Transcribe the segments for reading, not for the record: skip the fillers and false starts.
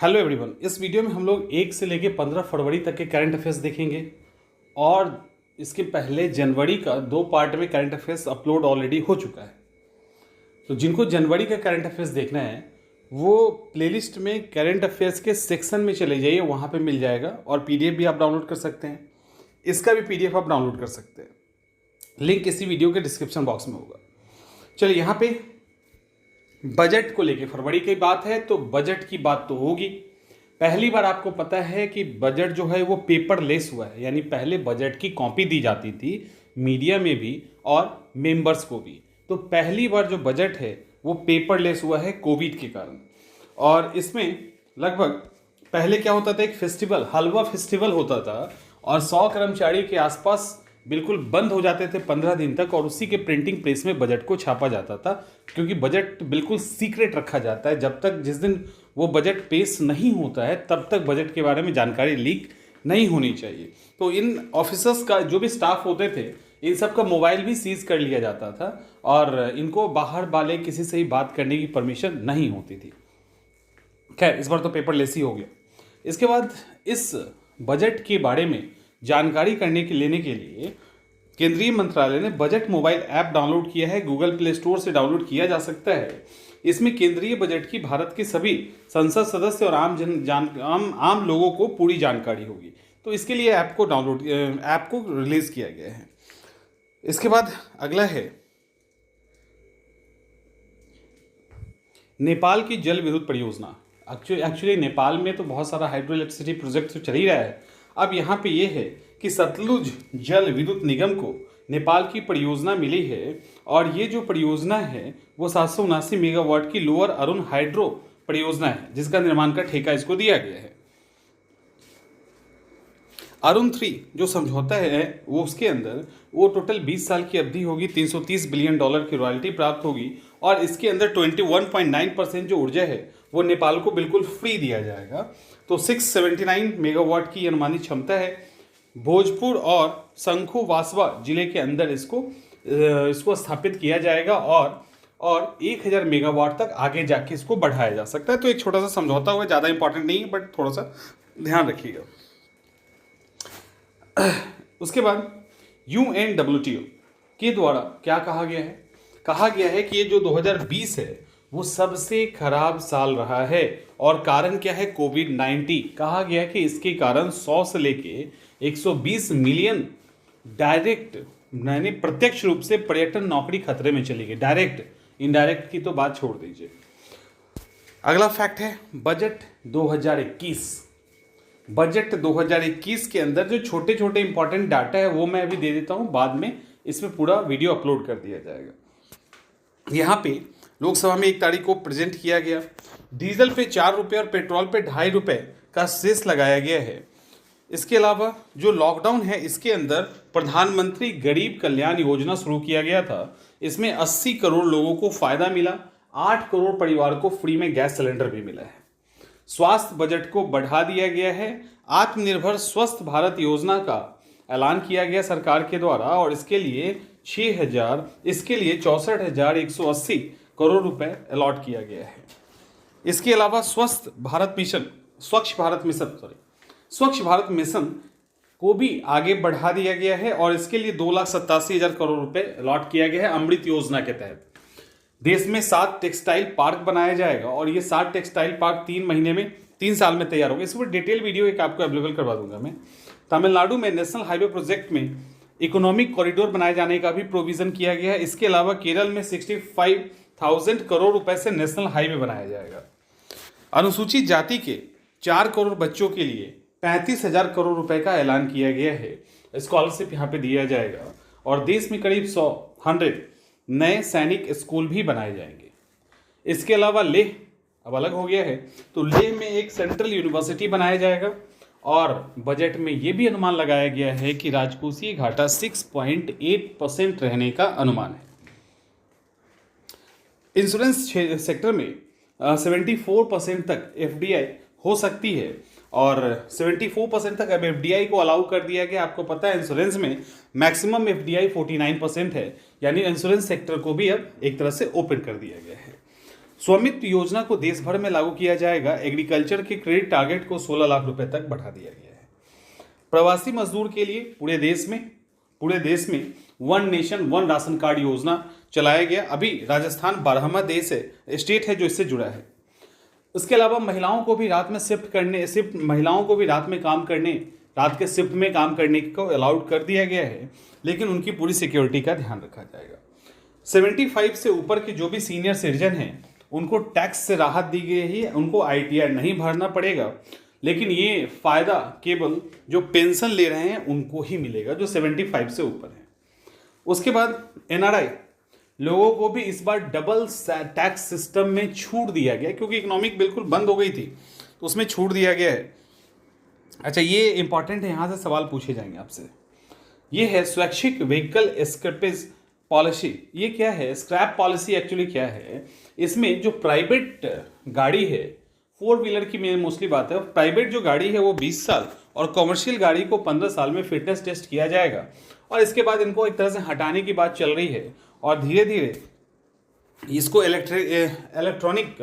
Hello everyone. इस video में हम लोग 1 से लेकर 15 फरवरी तक के करंट अफेयर्स देखेंगे और इसके पहले जनवरी का 2 पार्ट में करंट अफेयर्स अपलोड ऑलरेडी हो चुका है। तो जिनको जनवरी का करंट अफेयर्स देखना है वो प्लेलिस्ट में करंट अफेयर्स के सेक्शन में चले जाइए, वहाँ पे मिल जाएगा। और पीडीएफ भी आप डाउनलोड कर सकते हैं, इसका भी पीडीएफ आप डाउनलोड कर सकते हैं। लिंक इसी वीडियो के डिस्क्रिप्शन बॉक्स में होगा। चलिए, यहाँ पे बजट को लेके फरवरी की बात है तो बजट की बात तो होगी। पहली बार आपको पता है कि बजट जो है वो पेपरलेस हुआ है, यानी पहले बजट की कॉपी दी जाती थी मीडिया में भी और मेंबर्स को भी। तो पहली बार जो बजट है वो पेपरलेस हुआ है कोविड के कारण। और इसमें लगभग पहले क्या होता था, एक फेस्टिवल, हलवा फेस्टिवल होता था और 100 कर्मचारी के आसपास बिल्कुल बंद हो जाते थे 15 दिन तक, और उसी के प्रिंटिंग प्रेस में बजट को छापा जाता था, क्योंकि बजट बिल्कुल सीक्रेट रखा जाता है। जब तक जिस दिन वो बजट पेश नहीं होता है तब तक बजट के बारे में जानकारी लीक नहीं होनी चाहिए। तो इन ऑफिसर्स का जो भी स्टाफ होते थे, इन सब का मोबाइल भी सीज कर लिया जाता था और इनको बाहर वाले किसी से ही बात करने की परमिशन नहीं होती थी। खैर, इस बार तो पेपरलेस ही हो गया। इसके बाद इस बजट के बारे में जानकारी लेने के लिए केंद्रीय मंत्रालय ने बजट मोबाइल ऐप डाउनलोड किया है। गूगल प्ले स्टोर से डाउनलोड किया जा सकता है। इसमें केंद्रीय बजट की भारत के सभी संसद सदस्य और आम लोगों को पूरी जानकारी होगी। तो इसके लिए ऐप को रिलीज किया गया है। इसके बाद अगला है नेपाल की जल विद्युत परियोजना। एक्चुअली नेपाल में तो बहुत सारा हाइड्रो इलेक्ट्रिसिटी प्रोजेक्ट तो चल ही रहा है। अब यहाँ पे ये है कि सतलुज जल विद्युत निगम को नेपाल की परियोजना मिली है और ये जो परियोजना है वो 779 मेगावाट की लोअर अरुण हाइड्रो परियोजना है, जिसका निर्माण का ठेका इसको दिया गया है। अरुण 3 जो समझौता है वो उसके अंदर वो टोटल 20 साल की अवधि होगी, $330 बिलियन की रॉयल्टी प्राप्त होगी और इसके अंदर 21.9% जो ऊर्जा है वो नेपाल को बिल्कुल फ्री दिया जाएगा। तो 679 मेगावाट की अनुमानित क्षमता है। भोजपुर और शंखु वासवा जिले के अंदर इसको स्थापित किया जाएगा और 1000 मेगावाट तक आगे जाके इसको बढ़ाया जा सकता है। तो एक छोटा सा समझौता हुआ, ज़्यादा इंपॉर्टेंट नहीं है, बट थोड़ा सा ध्यान रखिएगा। उसके बाद UNWTO के द्वारा क्या कहा गया है? कहा गया है कि ये जो 2020 है वो सबसे खराब साल रहा है और कारण क्या है? कोविड-19। कहा गया कि इसके कारण 100 से लेके 120 मिलियन डायरेक्ट यानी प्रत्यक्ष रूप से पर्यटन नौकरी खतरे में चली गई। डायरेक्ट, इनडायरेक्ट की तो बात छोड़ दीजिए। अगला फैक्ट है बजट 2021। बजट 2021 के अंदर जो छोटे छोटे इंपॉर्टेंट डाटा है वो मैं अभी दे देता हूं, बाद में इसमें पूरा वीडियो अपलोड कर दिया जाएगा। यहाँ पे लोकसभा में 1 तारीख को प्रेजेंट किया गया। डीजल पे 4 रुपये और पेट्रोल पे 2.5 रुपये का सेस लगाया गया है। इसके अलावा जो लॉकडाउन है इसके अंदर प्रधानमंत्री गरीब कल्याण योजना शुरू किया गया था। इसमें 80 करोड़ लोगों को फायदा मिला। 8 करोड़ परिवार को फ्री में गैस सिलेंडर भी मिला है। स्वास्थ्य बजट को बढ़ा दिया गया है। आत्मनिर्भर स्वस्थ भारत योजना का ऐलान किया गया सरकार के द्वारा और इसके लिए 64,180 करोड़ रुपए अलॉट किया गया है। इसके अलावा स्वच्छ भारत मिशन को भी आगे बढ़ा दिया गया है और इसके लिए 2,87,000 करोड़ रुपए अलॉट किया गया है। अमृत योजना के तहत देश में 7 टेक्सटाइल पार्क बनाया जाएगा और ये 7 टेक्सटाइल पार्क 3 साल में तैयार होगा। इस पर डिटेल वीडियो एक आपको अवेलेबल करवा दूंगा मैं। तमिलनाडु में नेशनल हाईवे प्रोजेक्ट में इकोनॉमिक कॉरिडोर बनाए जाने का भी प्रोविजन किया गया है। इसके अलावा केरल में 65,000 करोड़ रुपए से नेशनल हाईवे बनाया जाएगा। अनुसूचित जाति के 4 करोड़ बच्चों के लिए 35,000 करोड़ रुपए का ऐलान किया गया है। स्कॉलरशिप यहाँ पे दिया जाएगा और देश में करीब 100 नए सैनिक स्कूल भी बनाए जाएंगे। इसके अलावा लेह अब अलग हो गया है, तो लेह में एक सेंट्रल यूनिवर्सिटी बनाया जाएगा और बजट में यह भी अनुमान लगाया गया है कि राजकोषीय घाटा 6.8% रहने का अनुमान है। इंश्योरेंस सेक्टर में 74% तक FDI हो सकती है और 74% तक अब FDI को अलाउ कर दिया गया। आपको पता है इंश्योरेंस में मैक्सिमम FDI 49% है, यानी इंश्योरेंस सेक्टर को भी अब एक तरह से ओपन कर दिया गया है। स्वामित्व योजना को देश भर में लागू किया जाएगा। एग्रीकल्चर के क्रेडिट टारगेट को 16 लाख रुपए तक बढ़ा दिया गया है। प्रवासी मजदूर के लिए पूरे देश में one nation one ration card योजना चलाया गया। अभी राजस्थान 12वां स्टेट है जो इससे जुड़ा है। उसके अलावा महिलाओं को भी रात में रात के शिफ्ट में काम करने को अलाउड कर दिया गया है, लेकिन उनकी पूरी सिक्योरिटी का ध्यान रखा जाएगा। 75 से ऊपर के जो भी सीनियर सिटीजन हैं उनको टैक्स से राहत दी गई है, उनको ITR नहीं भरना पड़ेगा, लेकिन ये फायदा केवल जो पेंशन ले रहे हैं उनको ही मिलेगा जो 75 से ऊपर है। उसके बाद NRI लोगों को भी इस बार डबल टैक्स सिस्टम में छूट दिया गया, क्योंकि इकोनॉमिक बिल्कुल बंद हो गई थी तो उसमें छूट दिया गया है। अच्छा, ये इंपॉर्टेंट है, यहाँ से सवाल पूछे जाएंगे आपसे। ये है स्वैच्छिक व्हीकल स्क्रैपेज पॉलिसी। ये क्या है? स्क्रैप पॉलिसी एक्चुअली क्या है? इसमें जो प्राइवेट गाड़ी है, 4 व्हीलर की मेन मोस्टली बात है, प्राइवेट जो गाड़ी है वो 20 साल और कमर्शियल गाड़ी को 15 साल में फिटनेस टेस्ट किया जाएगा, और इसके बाद इनको एक तरह से हटाने की बात चल रही है, और धीरे धीरे इसको इलेक्ट्रॉनिक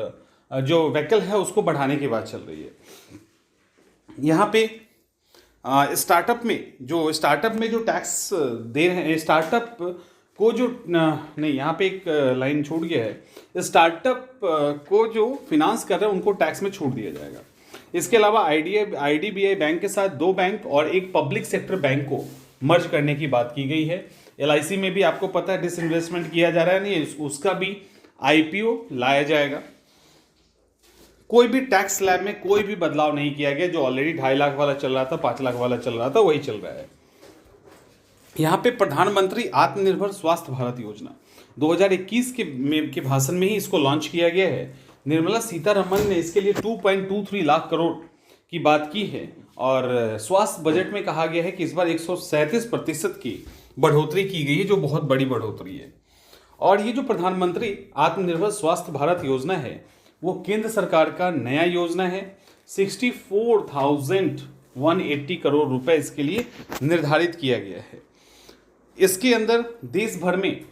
जो व्हीकल है उसको बढ़ाने की बात चल रही है। यहाँ पे स्टार्टअप में जो टैक्स दे रहे हैं, स्टार्टअप को जो नहीं, यहाँ पे एक लाइन छूट गया है। स्टार्टअप को जो फिनांस कर रहे हैं उनको टैक्स में छूट दिया जाएगा। इसके अलावा IDBI बैंक के साथ 2 बैंक और एक पब्लिक सेक्टर बैंक को मर्ज करने की बात की गई है। LIC में भी आपको पता है डिसइन्वेस्टमेंट किया जा रहा है, नहीं उसका भी IPO लाया जाएगा। कोई भी टैक्स स्लैब में कोई भी बदलाव नहीं किया गया। जो ऑलरेडी 2.5 लाख वाला चल रहा था, 5 लाख वाला चल रहा था, वही चल रहा है। यहाँ पे प्रधानमंत्री आत्मनिर्भर स्वास्थ्य भारत योजना 2021 के भाषण में ही इसको लॉन्च किया गया है। निर्मला सीतारमन ने इसके लिए 2.23 लाख करोड़ की बात की है, और स्वास्थ्य बजट में कहा गया है कि इस बार 137% की बढ़ोतरी की गई है, जो बहुत बड़ी बढ़ोतरी है। और ये जो प्रधानमंत्री आत्मनिर्भर स्वास्थ्य भारत योजना है वो केंद्र सरकार का नया योजना है। 64,180 करोड़ रुपए इसके लिए निर्धारित किया गया है। इसके अंदर देश भर में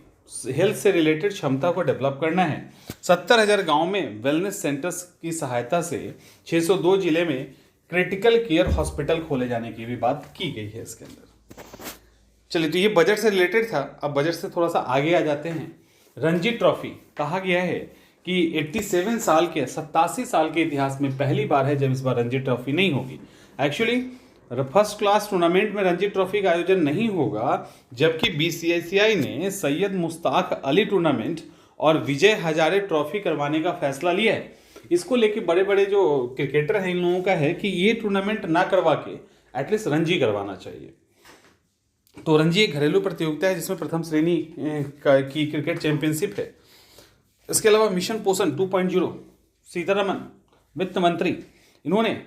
हेल्थ से रिलेटेड क्षमता को डेवलप करना है। 70,000 गांव में वेलनेस सेंटर्स की सहायता से 602 जिले में क्रिटिकल केयर हॉस्पिटल खोले जाने की भी बात की गई है इसके अंदर। चलिए, तो ये बजट से रिलेटेड था। अब बजट से थोड़ा सा आगे आ जाते हैं। रणजी ट्रॉफी कहा गया है कि 87 साल के इतिहास में पहली बार है जब इस बार रणजी ट्रॉफी नहीं होगी। एक्चुअली फर्स्ट क्लास टूर्नामेंट में रणजी ट्रॉफी का आयोजन नहीं होगा, जबकि BCCI ने सैयद मुश्ताक अली टूर्नामेंट और विजय हजारे ट्रॉफी करवाने का फैसला लिया है। इसको लेके बड़े बड़े जो क्रिकेटर हैं इन लोगों का है कि ये टूर्नामेंट ना करवा के एटलीस्ट रणजी करवाना चाहिए। तो रणजी एक घरेलू प्रतियोगिता है जिसमें प्रथम श्रेणी की क्रिकेट चैंपियनशिप है। इसके अलावा मिशन पोषण 2.0 सीतारमन वित्त मंत्री इन्होंने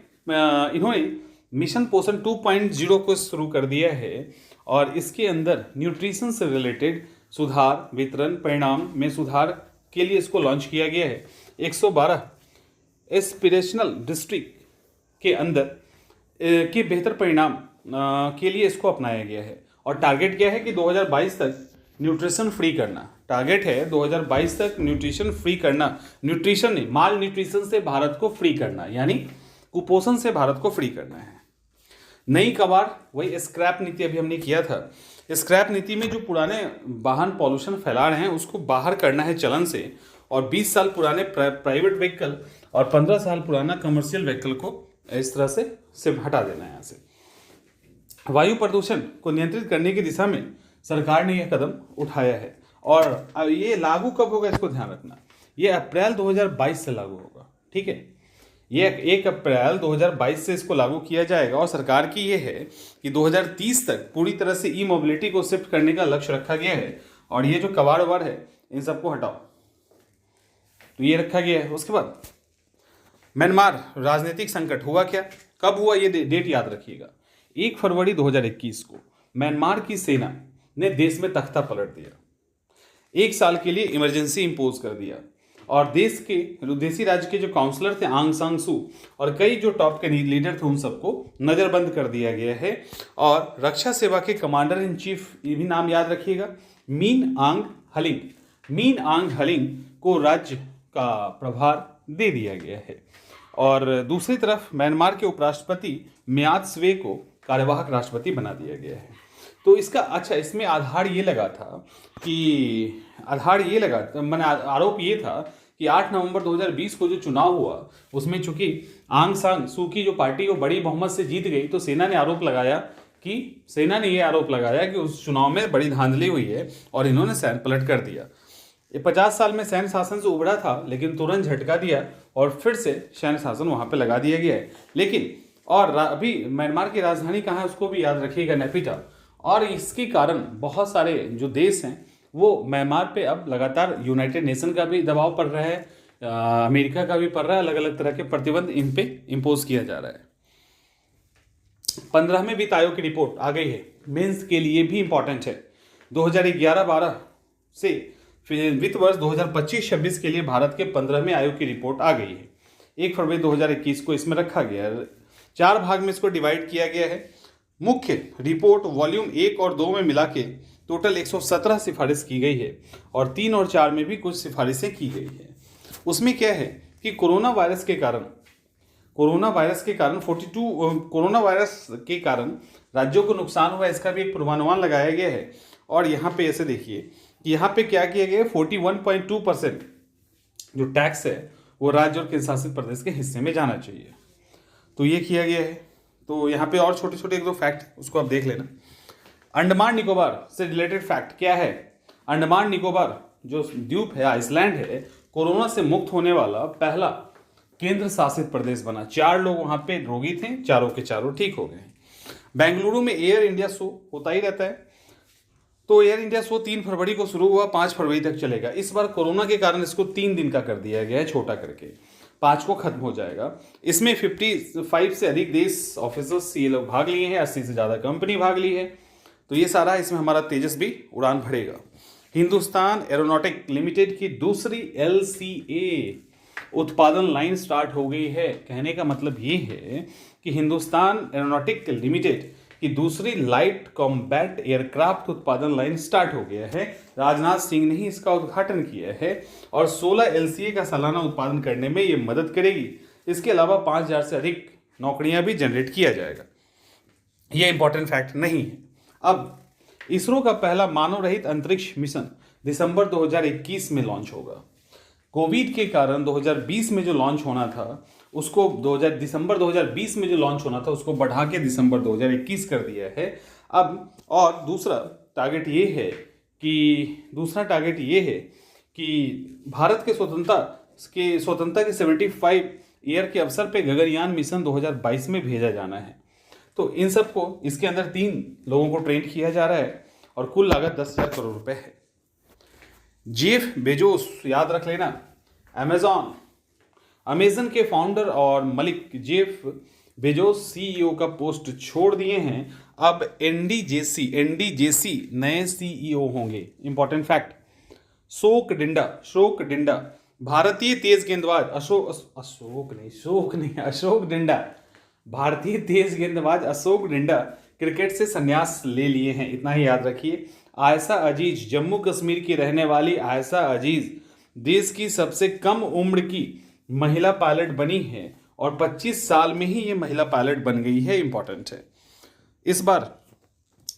मिशन पोषण 2.0 को शुरू कर दिया है, और इसके अंदर न्यूट्रिशन से रिलेटेड सुधार, वितरण, परिणाम में सुधार के लिए इसको लॉन्च किया गया है। 112 एस्पिरेशनल डिस्ट्रिक्ट के अंदर के बेहतर परिणाम के लिए इसको अपनाया गया है, और टारगेट क्या है कि 2022 तक न्यूट्रिशन फ्री करना। टारगेट है 2022 तक न्यूट्रिशन फ्री करना, न्यूट्रिशन नहीं, माल न्यूट्रिशन से भारत को फ्री करना, यानी कुपोषण से भारत को फ्री करना है। नई कबाड़, वही स्क्रैप नीति अभी हमने किया था। स्क्रैप नीति में जो पुराने वाहन पॉल्यूशन फैला रहे हैं उसको बाहर करना है चलन से, और 20 साल पुराने प्राइवेट व्हीकल और 15 साल पुराना कमर्शियल व्हीकल को इस तरह से हटा देना है यहाँ से। वायु प्रदूषण को नियंत्रित करने की दिशा में सरकार ने यह कदम उठाया है, और ये लागू कब होगा इसको ध्यान रखना। ये अप्रैल 2022 से लागू होगा, ठीक है। ये 1 अप्रैल 2022 से इसको लागू किया जाएगा, और सरकार की ये है कि 2030 तक पूरी तरह से ई मोबिलिटी को शिफ्ट करने का लक्ष्य रखा गया है, और ये जो कबाड़ वबाड़ है इन सबको हटाओ, तो ये रखा गया है। उसके बाद म्यांमार राजनीतिक संकट हुआ क्या, कब हुआ, ये डेट याद रखिएगा। 1 फरवरी 2021 को म्यांमार की सेना ने देश में तख्ता पलट दिया, 1 साल के लिए इमरजेंसी इंपोज कर दिया, और देश के विदेशी राज्य के जो काउंसलर थे आंग सान सू और कई जो टॉप के लीडर थे उन सबको नज़रबंद कर दिया गया है। और रक्षा सेवा के कमांडर इन चीफ, ये भी नाम याद रखिएगा, मीन आंग हलिंग को राज्य का प्रभार दे दिया गया है। और दूसरी तरफ म्यांमार के उपराष्ट्रपति मियात स्वे को कार्यवाहक राष्ट्रपति बना दिया गया है। तो इसका इसमें आधार ये लगा था मैंने आरोप ये था कि 8 नवंबर 2020 को जो चुनाव हुआ उसमें चूंकि आंग सान सू की जो पार्टी वो बड़ी बहुमत से जीत गई, तो सेना ने ये आरोप लगाया कि उस चुनाव में बड़ी धांधली हुई है और इन्होंने सैन्य पलट कर दिया। ये 50 साल में सैन्य शासन से उभरा था, लेकिन तुरंत झटका दिया और फिर से सैन्य शासन वहां पे लगा दिया गया है। लेकिन और अभी म्यांमार की राजधानी कहाँ है उसको भी याद रखिएगा, नेपिटा। और इसके कारण बहुत सारे जो देश हैं वो म्यांमार पे अब लगातार यूनाइटेड नेशन का भी दबाव पड़ रहा है, अमेरिका का भी पड़ रहा है, अलग अलग तरह के प्रतिबंध इन पे इम्पोज किया जा रहा है। 15वें वित्त आयोग की रिपोर्ट आ गई है, मेंस के लिए भी इंपॉर्टेंट है। 2011-12 से वित्त वर्ष 2025-26 के लिए भारत के 15वें आयोग की रिपोर्ट आ गई है। 1 फरवरी 2021 को इसमें रखा गया है। 4 भाग में इसको डिवाइड किया गया है। मुख्य रिपोर्ट वॉल्यूम 1 और 2 में मिला के टोटल 117 सिफारिश की गई है और 3 और 4 में भी कुछ सिफारिशें की गई है। उसमें क्या है कि कोरोना वायरस के कारण राज्यों को नुकसान हुआ, इसका भी एक पूर्वानुमान लगाया गया है। और यहाँ पे ऐसे देखिए कि यहाँ पे क्या किया गया है, 41.2% जो टैक्स है वो राज्य और केंद्र शासित प्रदेश के हिस्से में जाना चाहिए, तो ये किया गया है। तो यहाँ पे और छोटे छोटे 1-2 फैक्ट उसको आप देख लेना। अंडमान निकोबार से रिलेटेड फैक्ट क्या है, अंडमान निकोबार जो द्वीप है, आइसलैंड है, कोरोना से मुक्त होने वाला पहला केंद्र शासित प्रदेश बना। 4 लोग वहां पे रोगी थे, चारों के चारों ठीक हो गए। बेंगलुरु में एयर इंडिया शो होता ही रहता है, तो एयर इंडिया शो 3 फरवरी को शुरू हुआ, 5 फरवरी तक चलेगा। इस बार कोरोना के कारण इसको 3 दिन का कर दिया गया है, छोटा करके 5 को खत्म हो जाएगा। इसमें 55 से अधिक देश ऑफिसर्स ये लोग भाग लिए हैं, 80 से ज़्यादा कंपनी भाग ली है। तो ये सारा इसमें हमारा तेजस भी उड़ान भरेगा। हिंदुस्तान एरोनॉटिक लिमिटेड की दूसरी LCA उत्पादन लाइन स्टार्ट हो गई है। कहने का मतलब ये है कि हिंदुस्तान एरोनॉटिक लिमिटेड की दूसरी लाइट कॉम्बैट एयरक्राफ्ट उत्पादन लाइन स्टार्ट हो गया है। राजनाथ सिंह ने ही इसका उद्घाटन किया है और 16 LCA का सालाना उत्पादन करने में ये मदद करेगी। इसके अलावा 5000 से अधिक नौकरियां भी जनरेट किया जाएगा। ये इंपॉर्टेंट फैक्ट नहीं है। अब इसरो का पहला मानव रहित अंतरिक्ष मिशन दिसंबर 2021 में लॉन्च होगा। कोविड के कारण 2020 में जो लॉन्च होना था उसको दिसंबर 2020 में जो लॉन्च होना था उसको बढ़ा के दिसंबर 2021 कर दिया है। अब और दूसरा टारगेट ये है कि भारत के स्वतंत्रता के 75 ईयर के अवसर पे गगनयान मिशन 2022 में भेजा जाना है। तो इन सबको इसके अंदर 3 लोगों को ट्रेन किया जा रहा है और कुल लागत 10,000 करोड़ रुपए है। जेफ बेजोस, याद रख लेना, अमेजन के फाउंडर और मालिक जेफ बेजोस CEO का पोस्ट छोड़ दिए हैं। अब NDJC नए CEO होंगे। इंपॉर्टेंट फैक्ट, शोक डिंडा भारतीय तेज गेंदबाज भारतीय तेज गेंदबाज अशोक डिंडा क्रिकेट से संन्यास ले लिए हैं, इतना ही याद रखिए। आयशा अजीज, जम्मू कश्मीर की रहने वाली आयशा अजीज देश की सबसे कम उम्र की महिला पायलट बनी है और 25 साल में ही ये महिला पायलट बन गई है। इंपॉर्टेंट है। इस बार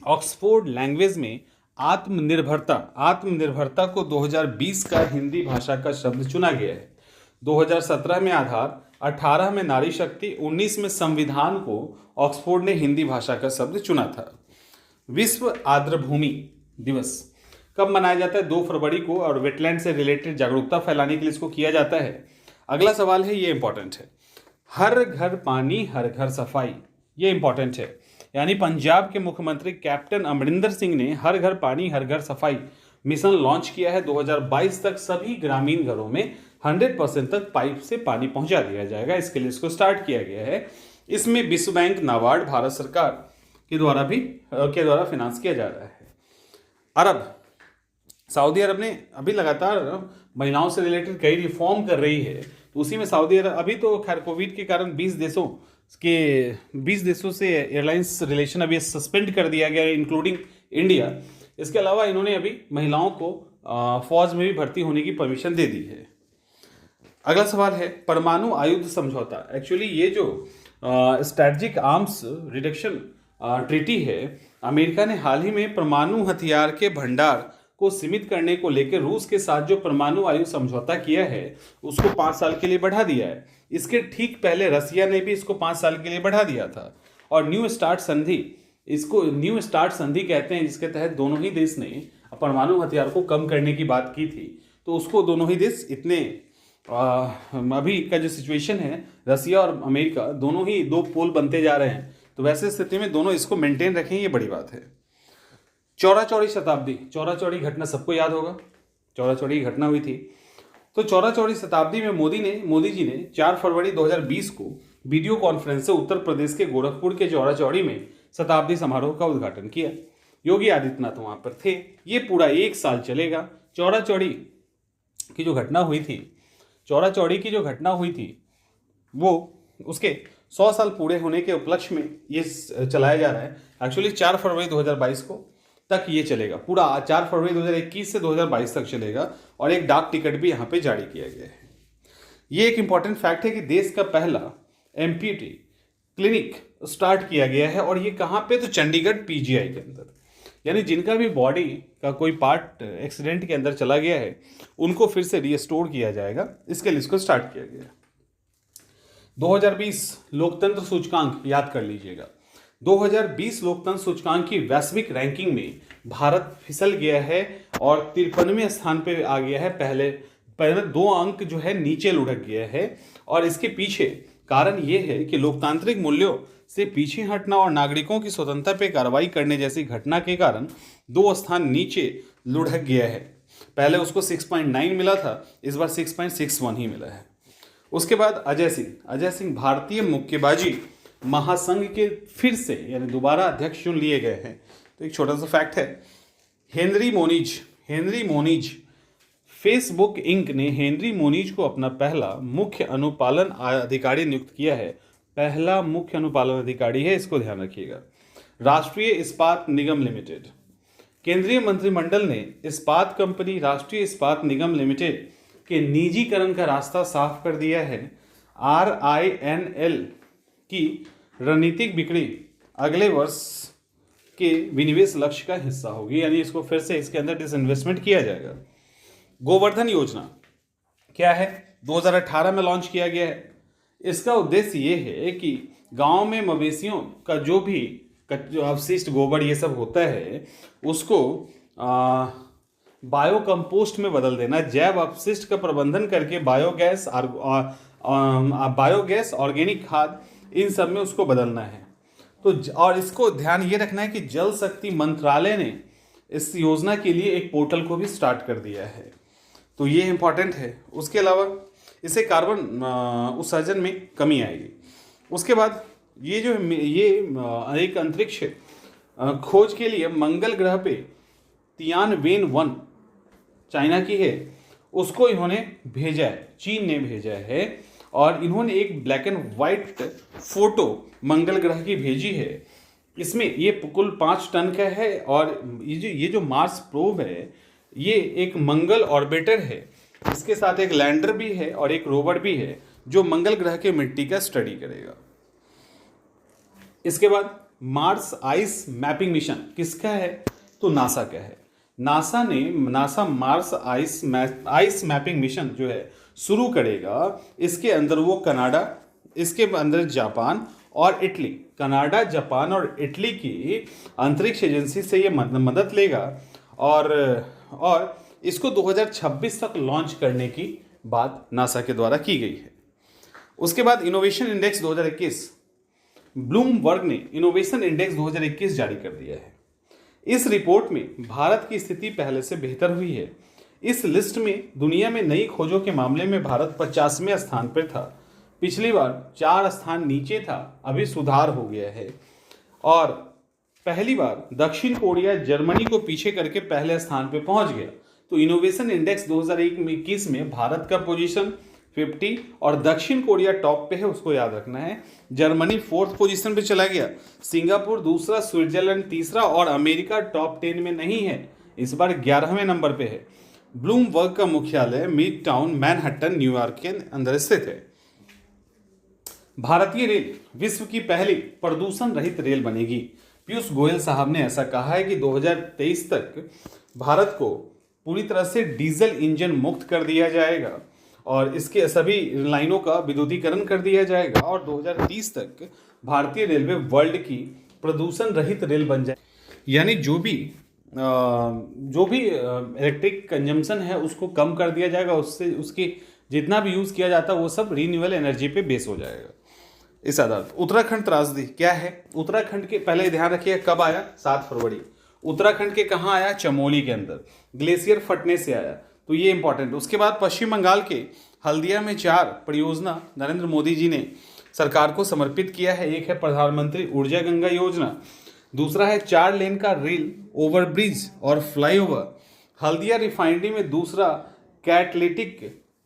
ऑक्सफोर्ड लैंग्वेज में आत्मनिर्भरता को 2020 का हिंदी भाषा का शब्द चुना गया है। 2017 में आधार, 18 में नारी शक्ति, 19 में संविधान को ऑक्सफोर्ड ने हिंदी भाषा का शब्द चुना था। विश्व आर्द्रभूमि दिवस कब मनाया जाता है? 2 फरवरी को, और वेटलैंड से रिलेटेड जागरूकता फैलाने के लिए इसको किया जाता है। अगला सवाल है, ये इंपॉर्टेंट है, हर घर पानी हर घर सफाई। ये इंपॉर्टेंट है, यानी पंजाब के मुख्यमंत्री कैप्टन अमरिंदर सिंह ने हर घर पानी हर घर सफाई मिशन लॉन्च किया है। 2022 तक सभी ग्रामीण घरों में 100% तक पाइप से पानी पहुंचा दिया जाएगा। इसके लिए इसको स्टार्ट किया गया है। इसमें विश्व बैंक, नाबार्ड, भारत सरकार के द्वारा फाइनेंस किया जा रहा है। सऊदी अरब ने अभी लगातार महिलाओं से रिलेटेड कई रिफॉर्म कर रही है, तो उसी में सऊदी अरब अभी तो खैर कोविड के कारण 20 देशों से एयरलाइंस रिलेशन अभी सस्पेंड कर दिया गया है, इंक्लूडिंग इंडिया। इसके अलावा इन्होंने अभी महिलाओं को फौज में भी भर्ती होने की परमिशन दे दी है। अगला सवाल है परमाणु आयुध समझौता। एक्चुअली ये जो स्ट्रेटजिक आर्म्स रिडक्शन ट्रीटी है, अमेरिका ने हाल ही में परमाणु हथियार के भंडार को सीमित करने को लेकर रूस के साथ जो परमाणु आयुध समझौता किया है उसको 5 साल के लिए बढ़ा दिया है। इसके ठीक पहले रसिया ने भी इसको 5 साल के लिए बढ़ा दिया था। और न्यू स्टार्ट संधि, इसको न्यू स्टार्ट संधि कहते हैं, जिसके तहत दोनों ही देश ने परमाणु हथियार को कम करने की बात की थी। तो उसको दोनों ही देश इतने अभी का जो सिचुएशन है, रसिया और अमेरिका दोनों ही दो पोल बनते जा रहे हैं, तो वैसे स्थिति में दोनों इसको मेंटेन रखें, ये बड़ी बात है। चौरा चौड़ी शताब्दी, चौरा चौड़ी घटना सबको याद होगा, चौरा चौड़ी की घटना हुई थी। तो चौरा चौड़ी शताब्दी में मोदी जी ने 4 फरवरी 2020 को वीडियो कॉन्फ्रेंस से उत्तर प्रदेश के गोरखपुर के चौरा चौड़ी में शताब्दी समारोह का उद्घाटन किया। योगी आदित्यनाथ वहां पर थे। ये पूरा 1 साल चलेगा। चौरा चौड़ी की जो घटना हुई थी, चौरा चौड़ी की जो घटना हुई थी वो उसके 100 साल पूरे होने के उपलक्ष्य में ये चलाया जा रहा है। एक्चुअली 4 फरवरी 2022 को तक ये चलेगा, पूरा 4 फरवरी 2021 से 2022 तक चलेगा। और एक डाक टिकट भी यहाँ पे जारी किया गया है। ये एक इंपॉर्टेंट फैक्ट है कि देश का पहला एमपीटी क्लिनिक स्टार्ट किया गया है। और ये कहाँ पे? तो चंडीगढ़ पीजीआई के अंदर। यानी जिनका भी बॉडी का कोई पार्ट एक्सीडेंट के अंदर चला गया है उनको फिर से रिस्टोर किया जाएगा, इसके लिए इसको स्टार्ट किया गया है। 2020 लोकतंत्र सूचकांक याद कर लीजिएगा। 2020 लोकतंत्र सूचकांक की वैश्विक रैंकिंग में भारत फिसल गया है और 53वें स्थान पे आ गया है। पहले 2 अंक जो है नीचे लुढ़क गया है। और इसके पीछे कारण ये है कि लोकतांत्रिक मूल्यों से पीछे हटना और नागरिकों की स्वतंत्रता पे कार्रवाई करने जैसी घटना के कारण 2 स्थान नीचे लुढ़क गया है। पहले उसको 6.9 मिला था, इस बार 6.61 ही मिला है। उसके बाद अजय सिंह भारतीय मुक्केबाजी महासंघ के फिर से यानी दोबारा अध्यक्ष चुन लिए गए हैं। तो एक छोटा सा फैक्ट है, हेनरी मोनीज फेसबुक इंक ने हेनरी मोनीज को अपना पहला मुख्य अनुपालन अधिकारी नियुक्त किया है। पहला मुख्य अनुपालन अधिकारी है, इसको ध्यान रखिएगा। राष्ट्रीय इस्पात निगम लिमिटेड, केंद्रीय मंत्रिमंडल ने इस्पात कंपनी राष्ट्रीय इस्पात निगम लिमिटेड के निजीकरण का रास्ता साफ कर दिया है। RINL की रणनीतिक बिक्री अगले वर्ष के विनिवेश लक्ष्य का हिस्सा होगी, यानी इसको फिर से इसके अंदर डिसइन्वेस्टमेंट किया जाएगा। गोवर्धन योजना क्या है? 2018 में लॉन्च किया गया है। इसका उद्देश्य ये है कि गांव में मवेशियों का जो भी अवशिष्ट गोबर ये सब होता है उसको बायो कंपोस्ट में बदल देना, जैव अपशिष्ट का प्रबंधन करके बायोगैस, ऑर्गेनिक खाद, इन सब में उसको बदलना है। तो और इसको ध्यान ये रखना है कि जल शक्ति मंत्रालय ने इस योजना के लिए एक पोर्टल को भी स्टार्ट कर दिया है, तो ये इंपॉर्टेंट है। उसके अलावा इससे कार्बन उत्सर्जन में कमी आएगी। उसके बाद ये एक अंतरिक्ष खोज के लिए मंगल ग्रह पे तियानवेन-1 चाइना की है, उसको इन्होंने भेजा है, चीन ने भेजा है। और इन्होंने एक ब्लैक एंड वाइट फोटो मंगल ग्रह की भेजी है। इसमें ये कुल 5 टन का है। और ये जो मार्स प्रोब है ये एक मंगल ऑर्बिटर है, इसके साथ एक लैंडर भी है और एक रोवर भी है जो मंगल ग्रह के मिट्टी का स्टडी करेगा। इसके बाद मार्स आइस मैपिंग मिशन किसका है? तो नासा का है। NASA Mars ice mapping mission जो है शुरू करेगा। इसके अंदर वो कनाडा, इसके अंदर जापान और इटली, कनाडा, जापान और इटली की अंतरिक्ष एजेंसी से ये मदद लेगा। और इसको 2026 तक लॉन्च करने की बात नासा के द्वारा की गई है। उसके बाद इनोवेशन इंडेक्स 2021, ब्लूमबर्ग ने इनोवेशन इंडेक्स 2021 जारी कर दिया है। इस रिपोर्ट में भारत की स्थिति पहले से बेहतर हुई है। इस लिस्ट में दुनिया में नई खोजों के मामले में भारत 50वें स्थान पर था। पिछली बार 4 स्थान नीचे था, अभी सुधार हो गया है। और पहली बार दक्षिण कोरिया जर्मनी को पीछे करके पहले स्थान पे पहुंच गया। तो इनोवेशन इंडेक्स 2021 में भारत का पोजीशन 50 और दक्षिण कोरिया टॉप पे है, उसको याद रखना है। जर्मनी 4th पोजीशन पे चला गया, सिंगापुर दूसरा, स्विट्जरलैंड तीसरा और अमेरिका टॉप 10 में नहीं है, इस बार 11वें नंबर पे है। ब्लूमबर्ग का मुख्यालय मिड टाउन मैनहट्टन न्यूयॉर्क के अंदर स्थित है। भारतीय रेल विश्व की पहली प्रदूषण रहित रेल बनेगी। पीयूष गोयल साहब ने ऐसा कहा है कि 2023 तक भारत को पूरी तरह से डीजल इंजन मुक्त कर दिया जाएगा और इसके सभी लाइनों का विद्युतीकरण कर दिया जाएगा और 2030 तक भारतीय रेलवे वर्ल्ड की प्रदूषण रहित रेल बन जाए। यानी जो भी इलेक्ट्रिक कंजम्पशन है उसको कम कर दिया जाएगा, उससे उसकी जितना भी यूज़ किया जाता है वो सब रीन्यूएबल एनर्जी पे बेस हो जाएगा। इस आधार पर उत्तराखंड त्रासदी क्या है? उत्तराखंड के पहले ध्यान रखिए कब आया, 7 फरवरी। उत्तराखंड के कहाँ आया? चमोली के अंदर, ग्लेशियर फटने से आया, तो ये इंपॉर्टेंट। उसके बाद पश्चिम बंगाल के हल्दिया में 4 परियोजना नरेंद्र मोदी जी ने सरकार को समर्पित किया है। एक है प्रधानमंत्री ऊर्जा गंगा योजना, दूसरा है 4 लेन का रेल ओवरब्रिज और फ्लाईओवर, हल्दिया रिफाइनरी में दूसरा कैटलिटिक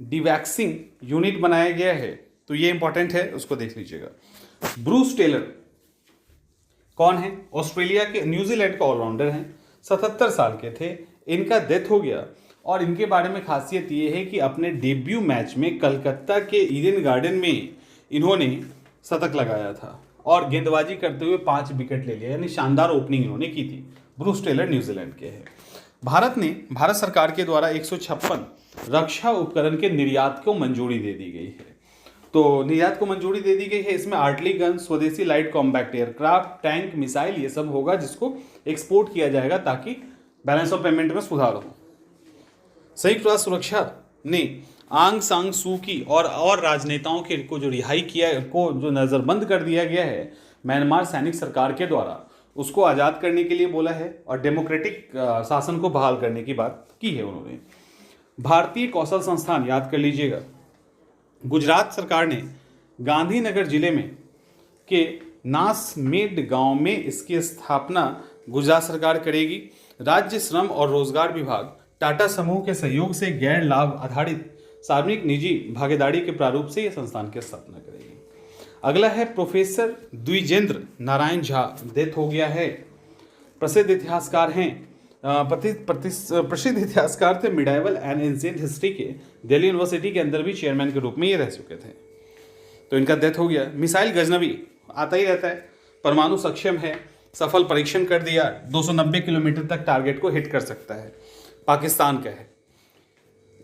डिवैक्सिंग यूनिट बनाया गया है, तो ये इंपॉर्टेंट है, उसको देख लीजिएगा। ब्रूस टेलर कौन है? ऑस्ट्रेलिया के न्यूजीलैंड का ऑलराउंडर हैं, 77 साल के थे, इनका डेथ हो गया और इनके बारे में खासियत ये है कि अपने डेब्यू मैच में कलकत्ता के ईडन गार्डन में इन्होंने शतक लगाया था और गेंदबाजी करते हुए 5 विकेट ले लिया, यानी शानदार ओपनिंग इन्होंने की थी। ब्रूस टेलर न्यूजीलैंड के हैं। भारत सरकार के द्वारा 156 रक्षा उपकरण के निर्यात को मंजूरी दे दी गई है। तो निर्यात को मंजूरी दे दी गई है, इसमें आर्टिलरी गन, स्वदेशी light combat aircraft, tank, missile, ये सब होगा जिसको एक्सपोर्ट किया जाएगा ताकि बैलेंस ऑफ पेमेंट में सुधार हो। संयुक्त राष्ट्र सुरक्षा ने आंग सांग सू की और राजनेताओं के को जो रिहाई किया, को जो नज़रबंद कर दिया गया है म्यांमार सैनिक सरकार के द्वारा, उसको आज़ाद करने के लिए बोला है और डेमोक्रेटिक शासन को बहाल करने की बात की है उन्होंने। भारतीय कौशल संस्थान याद कर लीजिएगा, गुजरात सरकार ने गांधीनगर जिले में के नासमेड गांव में इसकी स्थापना गुजरात सरकार करेगी। राज्य श्रम और रोजगार विभाग टाटा समूह के सहयोग से गैर लाभ आधारित सार्वजनिक निजी भागीदारी के प्रारूप से यह संस्थान की स्थापना करेगी। अगला है प्रोफेसर द्विजेंद्र नारायण झा, डेथ हो गया है। प्रसिद्ध इतिहासकार हैं, प्रसिद्ध इतिहासकार थे, मिडाइवल एंड एंशिएंट हिस्ट्री के दिल्ली यूनिवर्सिटी के अंदर भी चेयरमैन के रूप में ये रह चुके थे, तो इनका डेथ हो गया। मिसाइल गजनवी आता ही रहता है, परमाणु सक्षम है, सफल परीक्षण कर दिया, 290 किलोमीटर तक टारगेट को हिट कर सकता है, पाकिस्तान का है।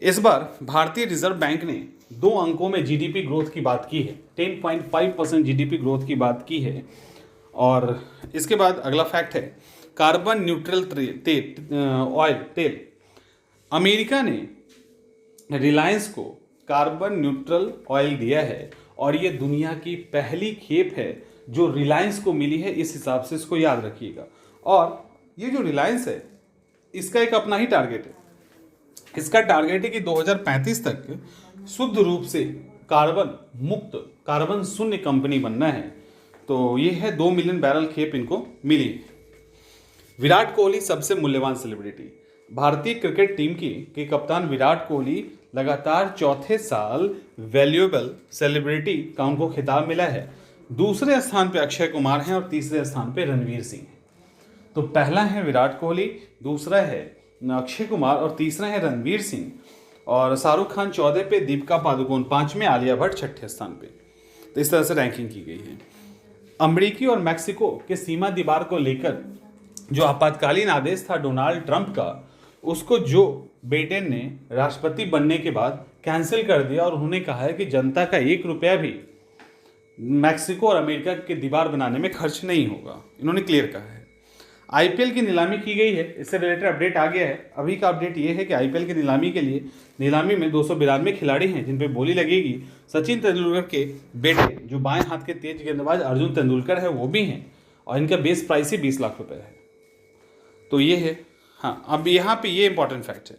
इस बार भारतीय रिजर्व बैंक ने 2 अंकों में जीडीपी ग्रोथ की बात की है, 10.5% जीडीपी ग्रोथ की बात की है। और इसके बाद अगला फैक्ट है कार्बन न्यूट्रल तेल। अमेरिका ने रिलायंस को कार्बन न्यूट्रल ऑयल दिया है और ये दुनिया की पहली खेप है जो रिलायंस को मिली है, इस हिसाब से इसको याद रखिएगा। और ये जो रिलायंस है इसका एक अपना ही टारगेट है, इसका टारगेट है कि 2035 तक शुद्ध रूप से कार्बन मुक्त, कार्बन शून्य कंपनी बनना है। तो ये है 2 मिलियन बैरल खेप इनको मिली है। विराट कोहली सबसे मूल्यवान सेलिब्रिटी। भारतीय क्रिकेट टीम के कप्तान विराट कोहली लगातार चौथे साल वैल्यूएबल सेलिब्रिटी का उनको खिताब मिला है। दूसरे स्थान पे अक्षय कुमार हैं और तीसरे स्थान पे रणवीर सिंह हैं। तो पहला है विराट कोहली, दूसरा है अक्षय कुमार और तीसरा है रणवीर सिंह। और शाहरुख खान 14 पे, दीपिका पादुकोण 5वें, आलिया भट्ट 6ठे स्थान पे। तो इस तरह से रैंकिंग की गई है। अमेरिकी और मैक्सिको के सीमा दीवार को लेकर जो आपातकालीन आदेश था डोनाल्ड ट्रंप का, उसको जो बाइडेन ने राष्ट्रपति बनने के बाद कैंसिल कर दिया और उन्होंने कहा है कि जनता का 1 रुपया भी मैक्सिको और अमेरिका के दीवार बनाने में खर्च नहीं होगा, इन्होंने क्लियर कहा है। आईपीएल की नीलामी की गई है, इससे रिलेटेड अपडेट आ गया है। अभी का अपडेट ये है कि आईपीएल की नीलामी के लिए नीलामी में 292 खिलाड़ी हैं जिन पे बोली लगेगी। सचिन तेंदुलकर के बेटे जो बाएं हाथ के तेज गेंदबाज अर्जुन तेंदुलकर है वो भी हैं और इनका बेस प्राइस ही 20 लाख रुपए है। तो ये है। हाँ, अब यहाँ पे ये इंपॉर्टेंट फैक्ट है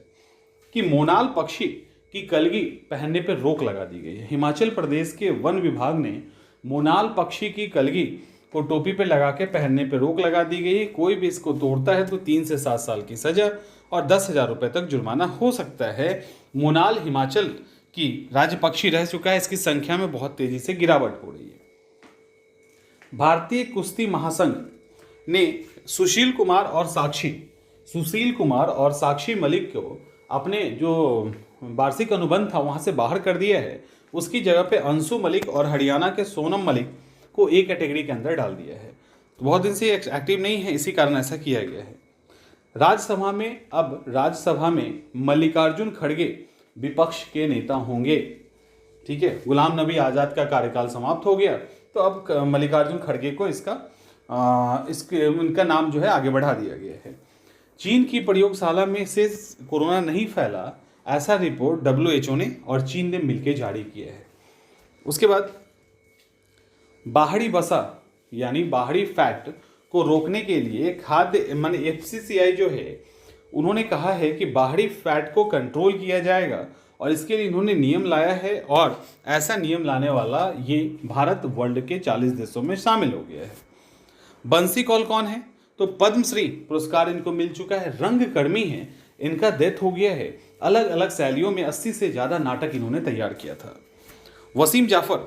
कि मोनाल पक्षी की कलगी पहनने पर रोक लगा दी गई है। हिमाचल प्रदेश के वन विभाग ने मोनाल पक्षी की कलगी को टोपी पे लगा के पहनने पे रोक लगा दी गई है। कोई भी इसको तोड़ता है तो 3 से 7 साल की सजा और 10,000 रुपए तक जुर्माना हो सकता है। मोनाल हिमाचल की राज्य पक्षी रह चुका है, इसकी संख्या में बहुत तेजी से गिरावट हो रही है। भारतीय कुश्ती महासंघ ने सुशील कुमार और साक्षी मलिक को अपने जो वार्षिक अनुबंध था वहाँ से बाहर कर दिया है, उसकी जगह पे अंशु मलिक और हरियाणा के सोनम मलिक को ए कैटेगरी के अंदर डाल दिया है। तो बहुत दिन से एक्टिव नहीं है, इसी कारण ऐसा किया गया है। राज्यसभा में मल्लिकार्जुन खड़गे विपक्ष के नेता होंगे। ठीक है, गुलाम नबी आज़ाद का कार्यकाल समाप्त हो गया, तो अब मल्लिकार्जुन खड़गे को उनका नाम जो है आगे बढ़ा दिया गया है। चीन की प्रयोगशाला में से कोरोना नहीं फैला, ऐसा रिपोर्ट WHO ने और चीन ने मिलकर जारी किया है। उसके बाद बाहरी वसा यानी बाहरी फैट को रोकने के लिए खाद्य माने FCCI जो है उन्होंने कहा है कि बाहरी फैट को कंट्रोल किया जाएगा, और इसके लिए इन्होंने नियम लाया है, और ऐसा नियम लाने वाला ये भारत वर्ल्ड के 40 देशों में शामिल हो गया है। बंसी कौल कौन है? तो पद्मश्री पुरस्कार इनको मिल चुका है, रंगकर्मी है, इनका डेथ हो गया है। अलग अलग शैलियों में 80 से ज़्यादा नाटक इन्होंने तैयार किया था। वसीम जाफर,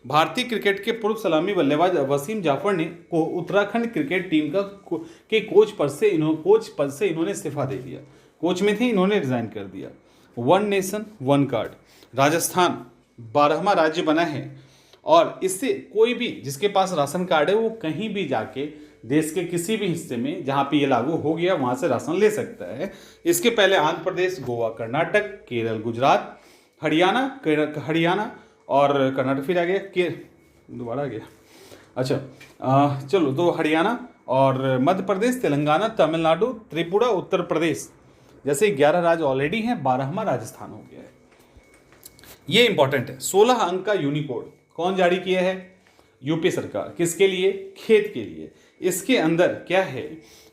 भारतीय क्रिकेट के पूर्व सलामी बल्लेबाज वसीम जाफर ने को उत्तराखंड क्रिकेट टीम के कोच पद से इन्होंने इस्तीफा दे दिया। कोच में थे, इन्होंने रिजाइन कर दिया। One nation one card, Rajasthan 12वां राज्य बना है, और इससे कोई भी जिसके पास राशन कार्ड है वो कहीं भी जाके देश के किसी भी हिस्से में जहाँ पे ये लागू हो गया वहाँ से राशन ले सकता है। इसके पहले आंध्र प्रदेश, गोवा, कर्नाटक, केरल, गुजरात, हरियाणा और कर्नाटक फिर आ गया, दोबारा आ गया, अच्छा चलो, तो हरियाणा और मध्य प्रदेश, तेलंगाना, तमिलनाडु, त्रिपुरा, उत्तर प्रदेश जैसे 11 राज्य ऑलरेडी हैं, 12वां राजस्थान हो गया है। ये इंपॉर्टेंट है। 16 अंक का यूनिकोड कौन जारी किया है? यूपी सरकार। किसके लिए? खेत के लिए। इसके अंदर क्या है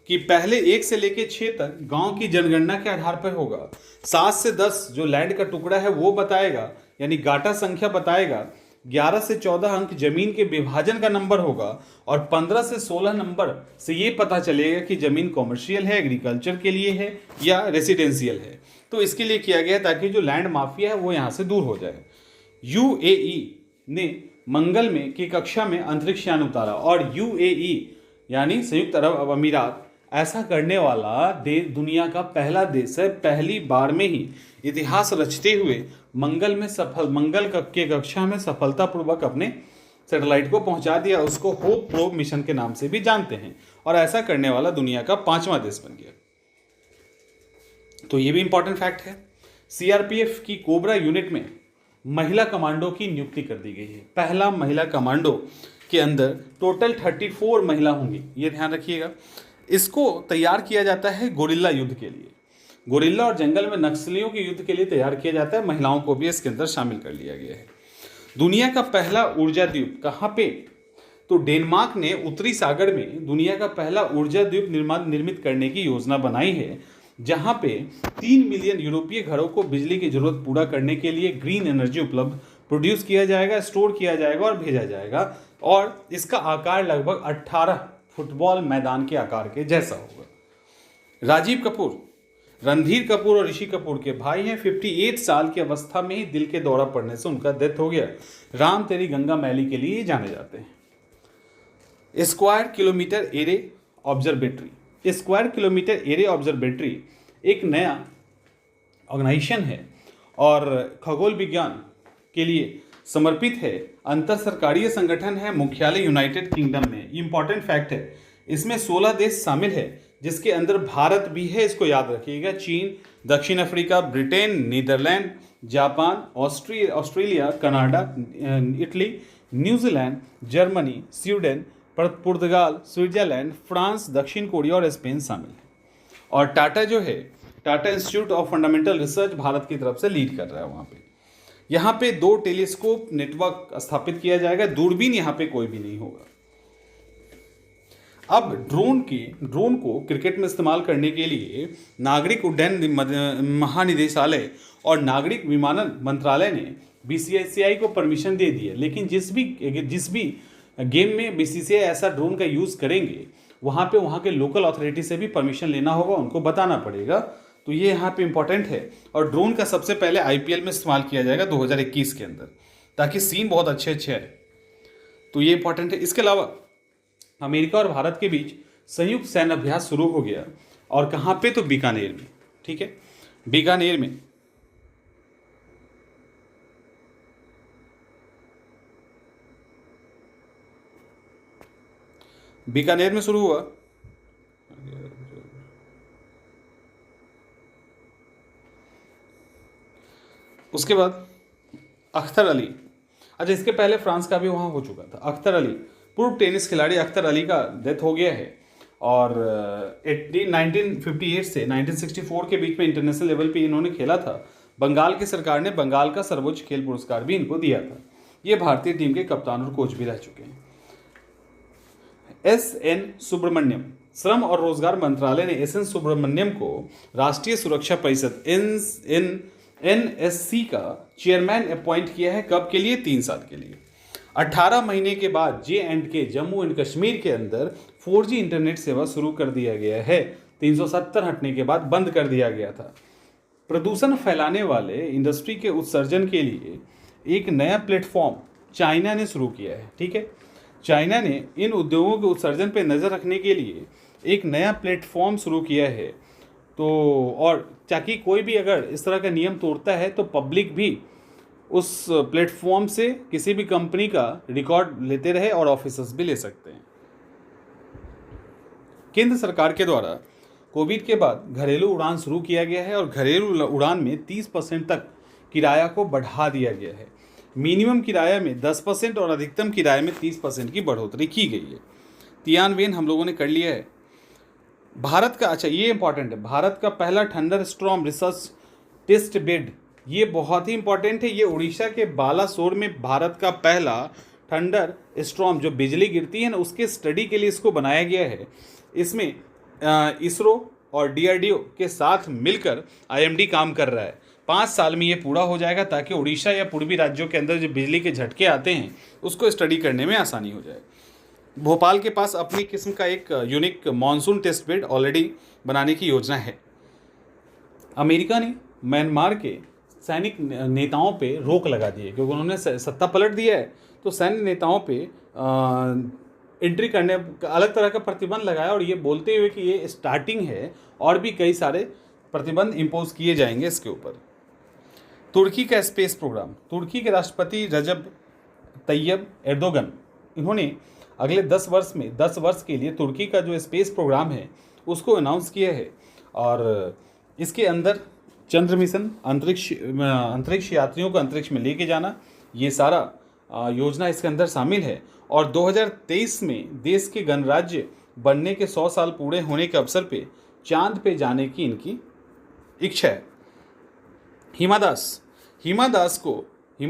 कि पहले 1 से लेकर 6 तक गांव की जनगणना के आधार पर होगा। 7 से 10 जो लैंड का टुकड़ा है वो बताएगा, यानी गाटा संख्या बताएगा। 11 से 14 अंक जमीन के विभाजन का नंबर होगा, और 15 से 16 नंबर से ये पता चलेगा कि जमीन कॉमर्शियल है, एग्रीकल्चर के लिए है या रेसिडेंशियल है। तो इसके लिए किया गया ताकि जो लैंड माफिया है वो यहाँ से दूर हो जाए। UAE ने मंगल में की कक्षा में अंतरिक्ष यान उतारा, और UAE यानी संयुक्त अरब अमीरात ऐसा करने वाला दुनिया का पहला देश है। पहली बार में ही इतिहास रचते हुए मंगल के कक्षा में सफलतापूर्वक अपने सैटेलाइट को पहुंचा दिया। उसको होप प्रोब मिशन के नाम से भी जानते हैं, और ऐसा करने वाला दुनिया का 5वां देश बन गया। तो ये भी इंपॉर्टेंट फैक्ट है। CRPF की कोबरा यूनिट में महिला कमांडो की नियुक्ति कर दी गई है। पहला महिला कमांडो के अंदर टोटल 34 महिला होंगी, ये ध्यान रखिएगा। इसको तैयार किया जाता है गोरिल्ला युद्ध के लिए। गोरिल्ला और जंगल में नक्सलियों के युद्ध के लिए तैयार किया जाता है। महिलाओं को भी इसके अंदर शामिल कर लिया गया है। दुनिया का पहला ऊर्जा द्वीप कहाँ पे? तो डेनमार्क ने उत्तरी सागर में दुनिया का पहला ऊर्जा द्वीप निर्मित करने की योजना बनाई है, जहां पे 3 मिलियन यूरोपीय घरों को बिजली की जरूरत पूरा करने के लिए ग्रीन एनर्जी उपलब्ध प्रोड्यूस किया जाएगा, स्टोर किया जाएगा और भेजा जाएगा, और इसका आकार लगभग 18 फुटबॉल मैदान के आकार के जैसा होगा। राजीव कपूर रणधीर कपूर और ऋषि कपूर के भाई हैं। 58 साल की अवस्था में ही दिल के दौरा पड़ने से उनका डेथ हो गया। राम तेरी गंगा मैली के लिए जाने जाते हैं। स्क्वायर किलोमीटर एरे ऑब्जर्वेटरी एक नया ऑर्गेनाइजेशन है और खगोल विज्ञान के लिए समर्पित है। अंतर सरकारीय संगठन है, मुख्यालय यूनाइटेड किंगडम में। इंपॉर्टेंट फैक्ट है, इसमें 16 देश शामिल है, जिसके अंदर भारत भी है, इसको याद रखिएगा। चीन, दक्षिण Africa, Britain, Netherland, Japan, Australia, Canada, Italy, New Zealand, Germany, Sweden, पुर्तगाल, स्विट्जरलैंड, फ्रांस, दक्षिण कोरिया और स्पेन शामिल है। और टाटा जो है, Tata institute of fundamental research Bharat की तरफ से लीड कर रहा है। वहाँ पे यहाँ पे 2 टेलीस्कोप नेटवर्क स्थापित किया जाएगा। दूरबीन यहाँ पे कोई भी नहीं होगा। अब ड्रोन को क्रिकेट में इस्तेमाल करने के लिए नागरिक उड्डयन महानिदेशालय और नागरिक विमानन मंत्रालय ने BCCI को परमिशन दे दी है। लेकिन जिस भी गेम में BCCI ऐसा ड्रोन का यूज़ करेंगे, वहाँ के लोकल अथॉरिटी से भी परमिशन लेना होगा, उनको बताना पड़ेगा। तो ये यहाँ पे इंपॉर्टेंट है। और ड्रोन का सबसे पहले IPL में इस्तेमाल किया जाएगा 2021 के अंदर, ताकि सीन बहुत अच्छे है। तो ये इंपॉर्टेंट है। इसके अलावा अमेरिका और भारत के बीच संयुक्त सैन्य अभ्यास शुरू हो गया, और कहाँ पे? तो बीकानेर में। ठीक है, बीकानेर में। बीकानेर में शुरू हुआ। उसके बाद अख्तर अली, अच्छा इसके पहले फ्रांस का भी वहाँ हो चुका था। अख्तर अली, पूर्व टेनिस खिलाड़ी अख्तर अली का डेथ हो गया है और 1958 से 1964 के बीच में इंटरनेशनल लेवल पे इन्होंने खेला था। बंगाल की सरकार ने बंगाल का सर्वोच्च खेल पुरस्कार भी इनको दिया था। ये भारतीय टीम के कप्तान और कोच भी रह चुके हैं। एस.एन. सुब्रमण्यम, श्रम और रोजगार मंत्रालय ने एस.एन. सुब्रमण्यम को राष्ट्रीय सुरक्षा परिषद NSC का चेयरमैन अपॉइंट किया है। कब के लिए? 3 साल के लिए। 18 महीने के बाद J&K, जम्मू एंड कश्मीर के अंदर 4G इंटरनेट सेवा शुरू कर दिया गया है। 370 हटने के बाद बंद कर दिया गया था। प्रदूषण फैलाने वाले इंडस्ट्री के उत्सर्जन के लिए एक नया प्लेटफॉर्म चाइना ने शुरू किया है। ठीक है, चाइना ने इन उद्योगों के उत्सर्जन पर नज़र रखने के लिए एक नया प्लेटफॉर्म शुरू किया है। तो और ताकि कोई भी अगर इस तरह का नियम तोड़ता है तो पब्लिक भी उस प्लेटफॉर्म से किसी भी कंपनी का रिकॉर्ड लेते रहे और ऑफिसर्स भी ले सकते हैं। केंद्र सरकार के द्वारा कोविड के बाद घरेलू उड़ान शुरू किया गया है और घरेलू उड़ान में 30% तक किराया को बढ़ा दिया गया है। मिनिमम किराया में 10% और अधिकतम किराए में 30% की बढ़ोतरी की गई है। क्रियान्वयन हम लोगों ने कर लिया है। भारत का, अच्छा ये इंपॉर्टेंट है, भारत का पहला thunderstorm research test bed, ये बहुत ही इंपॉर्टेंट है। ये उड़ीसा के बालासोर में भारत का पहला थंडर स्टॉर्म, जो बिजली गिरती है ना, उसके स्टडी के लिए इसको बनाया गया है। इसमें इसरो और DRDO के साथ मिलकर IMD काम कर रहा है। 5 साल में ये पूरा हो जाएगा ताकि उड़ीसा या पूर्वी राज्यों के अंदर जो बिजली के झटके आते हैं उसको स्टडी करने में आसानी हो जाए। भोपाल के पास अपनी किस्म का एक unique monsoon test bed already बनाने की योजना है। अमेरिका ने म्यांमार के सैनिक नेताओं पे रोक लगा दी है क्योंकि उन्होंने सत्ता पलट दिया है। तो सैन्य नेताओं पे एंट्री करने का अलग तरह का प्रतिबंध लगाया और ये बोलते हुए कि ये स्टार्टिंग है और भी कई सारे प्रतिबंध इम्पोज किए जाएंगे इसके ऊपर। तुर्की का स्पेस प्रोग्राम, तुर्की के राष्ट्रपति रजब तैयब एर्दोगन, इन्होंने अगले 10 वर्ष में 10 वर्ष के लिए तुर्की का जो स्पेस प्रोग्राम है उसको अनाउंस किया है और इसके अंदर चंद्र मिशन, अंतरिक्ष यात्रियों को अंतरिक्ष में लेके जाना, ये सारा योजना इसके अंदर शामिल है। और 2023 में देश के गणराज्य बनने के 100 साल पूरे होने के अवसर पे चांद पे जाने की इनकी इच्छा है। हिमा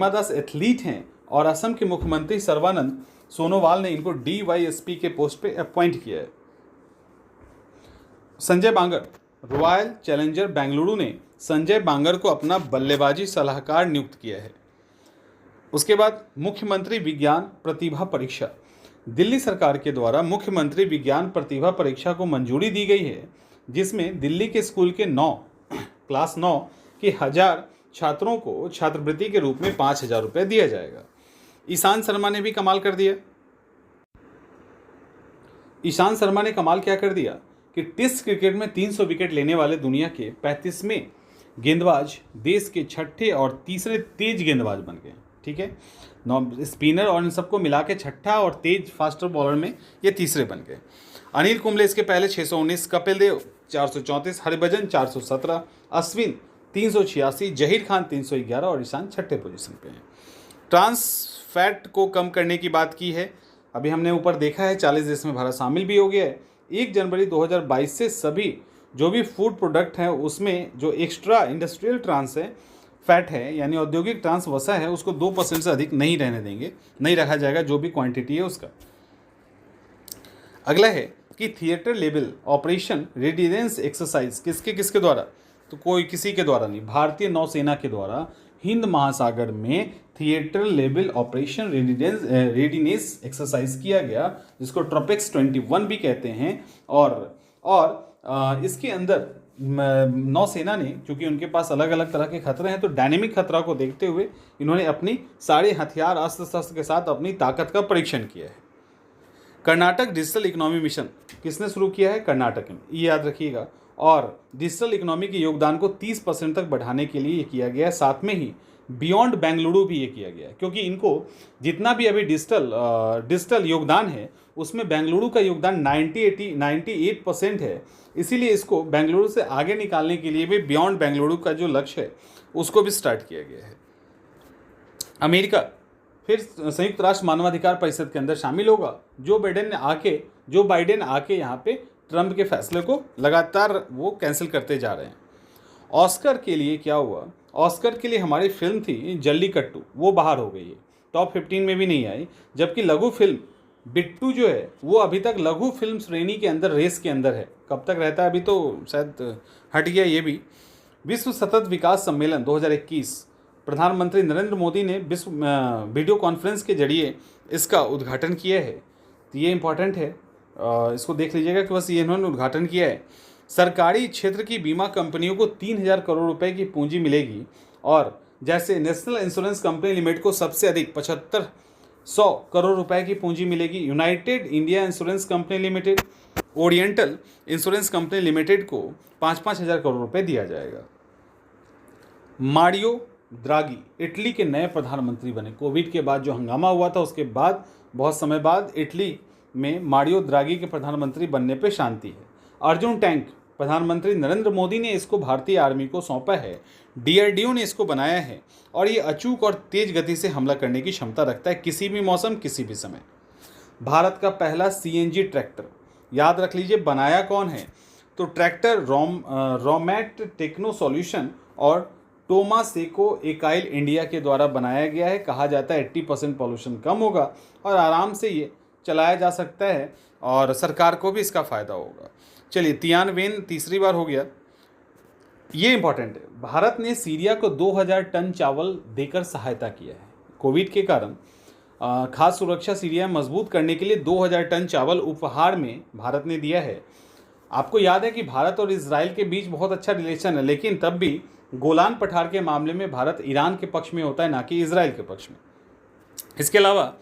दास एथलीट हैं और असम के मुख्यमंत्री सर्बानंद सोनोवाल ने इनको DYSP के पोस्ट पे अपॉइंट किया है। संजय बांगर, रॉयल चैलेंजर बेंगलुरु ने संजय बांगर को अपना बल्लेबाजी सलाहकार नियुक्त किया है। उसके बाद मुख्यमंत्री विज्ञान प्रतिभा परीक्षा, दिल्ली सरकार के द्वारा मुख्यमंत्री विज्ञान प्रतिभा परीक्षा को मंजूरी दी गई है, जिसमें दिल्ली के स्कूल के क्लास 9 के 1000 छात्रों को छात्रवृत्ति के रूप में 5000 रुपये दिया जाएगा। ईशांत शर्मा ने भी कमाल कर दिया। ईशांत शर्मा ने कमाल क्या कर दिया कि टेस्ट क्रिकेट में 300 विकेट लेने वाले दुनिया के 35वें गेंदबाज देश के 6ठे और तीसरे तेज गेंदबाज बन गए। ठीक है, स्पिनर और इन सबको मिला के 6ठा और तेज फास्टर बॉलर में ये तीसरे बन गए। अनिल कुंबले इसके पहले 619, कपिल देव 434, हरभजन 417, अश्विन 386, जहीर खान 311 और ईशान 6ठे पोजीशन पे हैं। ट्रांस फैट को कम करने की बात की है। अभी हमने ऊपर देखा है 40 देश में भारत शामिल भी हो गया है। 1 जनवरी 2022 से सभी जो भी फूड प्रोडक्ट हैं उसमें जो एक्स्ट्रा इंडस्ट्रियल ट्रांस है फैट है, यानी औद्योगिक ट्रांस वसा है, उसको 2% से अधिक नहीं रहने देंगे, नहीं रखा जाएगा जो भी क्वांटिटी है उसका। अगला है कि theatre level operation readiness exercise किसके द्वारा, तो कोई किसी के द्वारा नहीं, भारतीय नौसेना के द्वारा हिंद महासागर में theatre level operation readiness exercise किया गया, जिसको ट्रोपेक्स 21 भी कहते हैं। और इसके अंदर नौसेना ने, क्योंकि उनके पास अलग अलग तरह के खतरे हैं, तो डायनेमिक खतरा को देखते हुए इन्होंने अपनी सारे हथियार अस्त्र शस्त्र के साथ अपनी ताकत का परीक्षण किया है। कर्नाटक डिजिटल इकोनॉमी मिशन किसने शुरू किया है? कर्नाटक में, ये याद रखिएगा। और डिजिटल इकोनॉमी के योगदान को 30% तक बढ़ाने के लिए ये किया गया है। साथ में ही बियॉन्ड बेंगलुरु भी ये किया गया है, क्योंकि इनको जितना भी अभी डिजिटल योगदान है उसमें बेंगलुरु का योगदान 98% है। इसीलिए इसको बेंगलुरु से आगे निकालने के लिए भी बियॉन्ड बेंगलुरु का जो लक्ष्य है उसको भी स्टार्ट किया गया है। अमेरिका फिर संयुक्त राष्ट्र मानवाधिकार परिषद के अंदर शामिल होगा। जो बाइडेन आके यहाँ पे ट्रंप के फैसले को लगातार वो कैंसिल करते जा रहे हैं। ऑस्कर के लिए क्या हुआ, ऑस्कर के लिए हमारी फिल्म थी जल्लीकट्टू, वो बाहर हो गई है, टॉप 15 में भी नहीं आई। जबकि लघु फिल्म बिट्टू जो है वो अभी तक लघु फिल्म श्रेणी के अंदर रेस के अंदर है। कब तक रहता है अभी तो शायद हट गया ये भी। विश्व सतत विकास सम्मेलन 2021, प्रधानमंत्री नरेंद्र मोदी ने वीडियो कॉन्फ्रेंस के जरिए इसका उद्घाटन किया है। तो ये इंपॉर्टेंट है, इसको देख लीजिएगा कि बस ये इन्होंने उद्घाटन किया है। सरकारी क्षेत्र की बीमा कंपनियों को 3000 करोड़ रुपए की पूंजी मिलेगी। और जैसे नेशनल इंश्योरेंस कंपनी लिमिटेड को सबसे अधिक 7500 करोड़ रुपए की पूंजी मिलेगी। United India insurance company limited, oriental insurance company limited को 5-5 हज़ार करोड़ रुपए दिया जाएगा। मारियो द्रागी इटली के नए प्रधानमंत्री बने। कोविड के बाद जो हंगामा हुआ था उसके बाद बहुत समय बाद इटली में मारियो द्रागी के प्रधानमंत्री बनने पे शांति है। अर्जुन टैंक प्रधानमंत्री नरेंद्र मोदी ने इसको भारतीय आर्मी को सौंपा है। डीआरडीओ ने इसको बनाया है और ये अचूक और तेज गति से हमला करने की क्षमता रखता है, किसी भी मौसम किसी भी समय। भारत का पहला सीएनजी ट्रैक्टर, याद रख लीजिए बनाया कौन है, तो ट्रैक्टर रोमैट टेक्नो सॉल्यूशन और टोमासेको एकाइल इंडिया के द्वारा बनाया गया है। कहा जाता है 80% पॉल्यूशन कम होगा और आराम से ये चलाया जा सकता है और सरकार को भी इसका फ़ायदा होगा। चलिए, तियानवेन तीसरी बार हो गया, ये इंपॉर्टेंट है। भारत ने सीरिया को 2000 टन चावल देकर सहायता किया है। कोविड के कारण खाद्य सुरक्षा सीरिया मजबूत करने के लिए 2000 टन चावल उपहार में भारत ने दिया है। आपको याद है कि भारत और इजराइल के बीच बहुत अच्छा रिलेशन है, लेकिन तब भी गोलान पठार के मामले में भारत ईरान के पक्ष में होता है, ना कि इजराइल के पक्ष में। इसके अलावा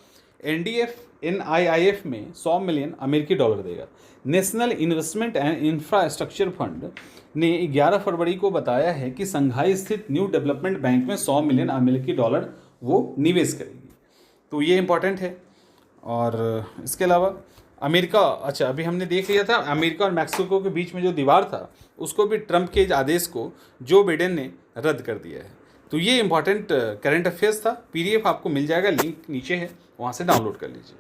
NIIF में 100 मिलियन अमेरिकी डॉलर देगा। National investment and infrastructure fund ने 11 फरवरी को बताया है कि संघाई स्थित न्यू डेवलपमेंट बैंक में 100 मिलियन अमेरिकी डॉलर वो निवेश करेगी। तो ये इंपॉर्टेंट है। और इसके अलावा अमेरिका, अच्छा अभी हमने देख लिया था अमेरिका और मैक्सिको के बीच में जो दीवार था उसको भी ट्रंप के आदेश को जो बाइडेन ने रद्द कर दिया है। तो ये इंपॉर्टेंट करंट अफेयर्स था। PDF आपको मिल जाएगा, लिंक नीचे है, वहाँ से डाउनलोड कर लीजिए।